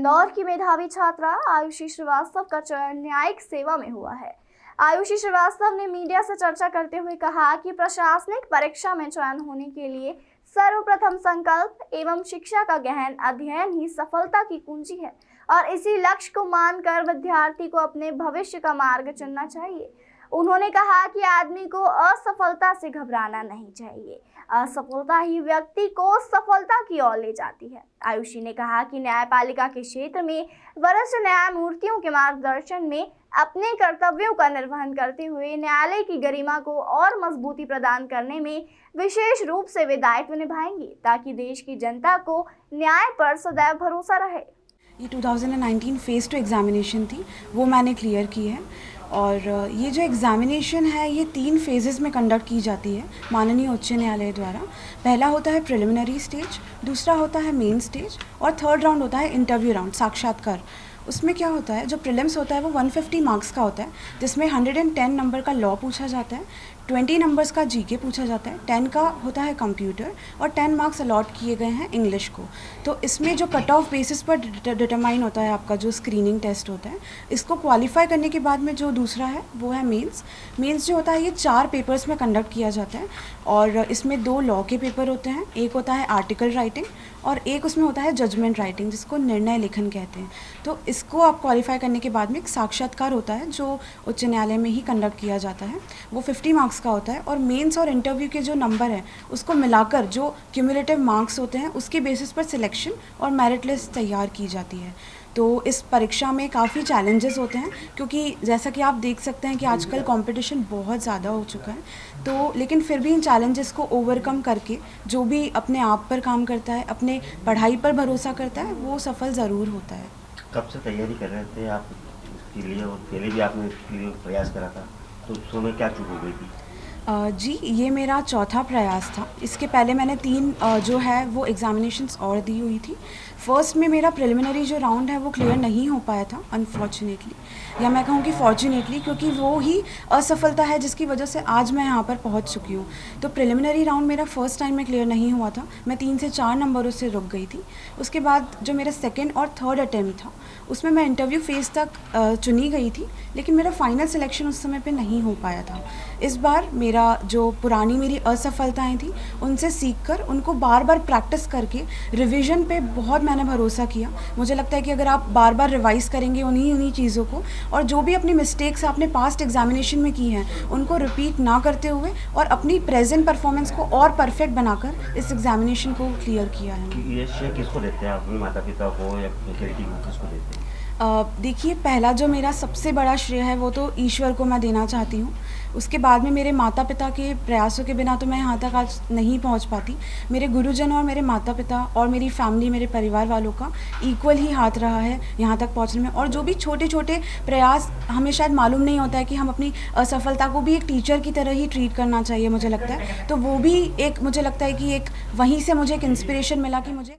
इंदौर की मेधावी छात्रा आयुषी श्रीवास्तव का चयन न्यायिक सेवा में हुआ है। आयुषी श्रीवास्तव ने मीडिया से चर्चा करते हुए कहा कि प्रशासनिक परीक्षा में चयन होने के लिए सर्वप्रथम संकल्प एवं शिक्षा का गहन अध्ययन ही सफलता की कुंजी है और इसी लक्ष्य को मानकर विद्यार्थी को अपने भविष्य का मार्ग चुनना चाहिए। उन्होंने कहा कि आदमी को असफलता से घबराना नहीं चाहिए, असफलता ही व्यक्ति को सफलता की ओर ले जाती है। आयुषी ने कहा कि न्यायपालिका के क्षेत्र में वरिष्ठ न्यायमूर्तियों के मार्गदर्शन में अपने कर्तव्यों का निर्वहन करते हुए न्यायालय की गरिमा को और मजबूती प्रदान करने में विशेष रूप से वे दायित्व निभाएंगे ताकि देश की जनता को न्याय पर सदैव भरोसा रहे। ये 2019 फेज़ 2 एग्ज़ामिनेशन थी, वो मैंने क्लियर की है। और ये जो एग्ज़ामिनेशन है ये 3 फेजेज़ में कंडक्ट की जाती है माननीय उच्च न्यायालय द्वारा। पहला होता है प्रिलिमिनरी स्टेज, दूसरा होता है मेन स्टेज और थर्ड राउंड होता है इंटरव्यू राउंड, साक्षात्कार। उसमें क्या होता है, जो प्रीलिम्स होता है वो 150 मार्क्स का होता है, जिसमें 110 नंबर का लॉ पूछा जाता है, 20 नंबर्स का जीके पूछा जाता है, 10 का होता है कंप्यूटर और 10 मार्क्स अलॉट किए गए हैं इंग्लिश को। तो इसमें जो कट ऑफ बेसिस पर डिटरमाइन होता है आपका जो स्क्रीनिंग टेस्ट होता है, इसको क्वालिफाई करने के बाद में जो दूसरा है वो है मेंस। मेंस जो होता है ये 4 पेपर्स में कंडक्ट किया जाता है और इसमें 2 लॉ के पेपर होते हैं, एक होता है आर्टिकल राइटिंग और एक उसमें होता है जजमेंट राइटिंग, जिसको निर्णय लेखन कहते हैं। तो इसको आप क्वालिफाई करने के बाद में एक साक्षात्कार होता है जो उच्च न्यायालय में ही कंडक्ट किया जाता है, वो 50 मार्क्स का होता है और मेंस और इंटरव्यू के जो नंबर हैं उसको मिलाकर जो क्यूमुलेटिव मार्क्स होते हैं उसके बेसिस पर सिलेक्शन और मेरिट लिस्ट तैयार की जाती है। तो इस परीक्षा में काफ़ी चैलेंजेस होते हैं क्योंकि जैसा कि आप देख सकते हैं कि आजकल कंपटीशन बहुत ज़्यादा हो चुका है। तो लेकिन फिर भी इन चैलेंजेस को ओवरकम करके जो भी अपने आप पर काम करता है, अपने पढ़ाई पर भरोसा करता है, वो सफल ज़रूर होता है। कब से तैयारी कर रहे थे आप इसके लिए और पहले भी आपने इसके लिए प्रयास करा था, तो उस समय क्या चूक हो गई थी? जी, ये मेरा चौथा प्रयास था। इसके पहले मैंने 3 जो है वो एग्ज़ामिनेशंस और दी हुई थी। फर्स्ट में मेरा प्रिलिमिनरी जो राउंड है वो क्लियर नहीं हो पाया था अनफॉर्चुनेटली, या मैं कहूँ कि फॉर्चुनेटली, क्योंकि वो ही असफलता है जिसकी वजह से आज मैं यहाँ पर पहुँच चुकी हूँ। तो प्रिलिमिनरी राउंड मेरा फर्स्ट टाइम में क्लियर नहीं हुआ था, मैं 3 से 4 नंबरों से रुक गई थी। उसके बाद जो मेरा सेकेंड और थर्ड अटैम्प्ट था उसमें मैं इंटरव्यू फेज़ तक चुनी गई थी, लेकिन मेरा फाइनल सिलेक्शन उस समय पे नहीं हो पाया था। इस बार मेरा जो पुरानी मेरी असफलताएं थी उनसे सीखकर उनको बार बार प्रैक्टिस करके रिवीजन पे बहुत मैंने भरोसा किया। मुझे लगता है कि अगर आप बार बार रिवाइज करेंगे उन्हीं चीज़ों को और जो भी अपनी मिस्टेक्स आपने पास्ट एग्जामिनेशन में की हैं उनको रिपीट ना करते हुए और अपनी प्रेजेंट परफॉर्मेंस को और परफेक्ट बनाकर इस एग्जामिनेशन को क्लियर किया है। ये श्रेय किसको देते हैं, अपने माता पिता को या फैकल्टी को, किसको देते हैं? देखिए, पहला जो मेरा सबसे बड़ा श्रेय है वो तो ईश्वर को मैं देना चाहती हूँ। उसके बाद में मेरे माता पिता के प्रयासों के बिना तो मैं यहाँ तक आज नहीं पहुँच पाती। मेरे गुरुजन और मेरे माता पिता और मेरी फैमिली, मेरे परिवार वालों का इक्वल ही हाथ रहा है यहाँ तक पहुँचने में। और जो भी छोटे छोटे प्रयास, हमें शायद मालूम नहीं होता है कि हम अपनी असफलता को भी एक टीचर की तरह ही ट्रीट करना चाहिए, मुझे लगता है। तो वो भी एक, मुझे लगता है कि एक वहीं से मुझे एक इंस्पिरेशन मिला कि मुझे